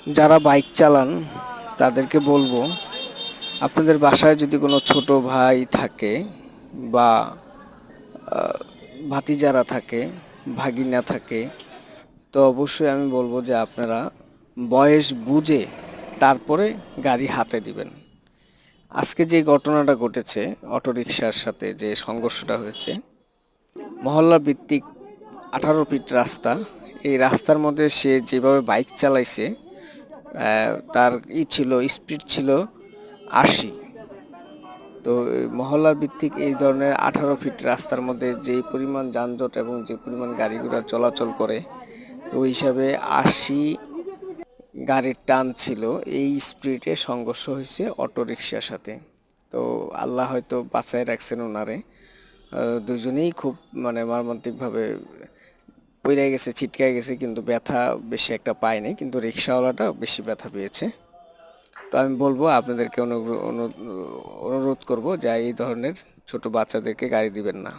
যারা বাইক চালান তাদেরকে বলবো, আপনাদের বাসায় যদি কোনো ছোট ভাই থাকে বা ভাতিজারা থাকে, ভাগিনা থাকে, তো অবশ্যই আমি বলবো যে আপনারা বয়স বুঝে তারপরে গাড়ি হাতে দিবেন। আজকে যে ঘটনাটা ঘটেছে, অটোরিকশার সাথে যে সংঘর্ষটা হয়েছে, মহল্লা ভিত্তিক 18 ফিট রাস্তা। এই রাস্তার মধ্যে সে যেভাবে বাইক চালাইছে, তার ছিল স্পিড ছিল 80। তো মহল্লা ভিত্তিক এই ধরনের 18 ফিট রাস্তার মধ্যে যে পরিমাণ যানজট এবং যে পরিমাণ গাড়ি ঘোড়া চলাচল করে, তো ওই হিসাবে 80 গাড়ির টান ছিল। এই স্পিডে সংঘর্ষ হয়েছে অটোরিকশার সাথে। তো আল্লাহ হয়তো বাঁচায় রাখছেন ওনারে। দুজনেই খুব মানে মর্মান্তিকভাবে পইড়া গেছে, ছিটকায় গেছে, কিন্তু ব্যথা বেশি একটা পায়নি, কিন্তু রিক্সাওয়ালাটা বেশি ব্যথা পেয়েছে। তো আমি বলবো আপনাদেরকে অনুরোধ করব যে এই ধরনের ছোট বাচ্চাদেরকে গাড়ি দিবেন না।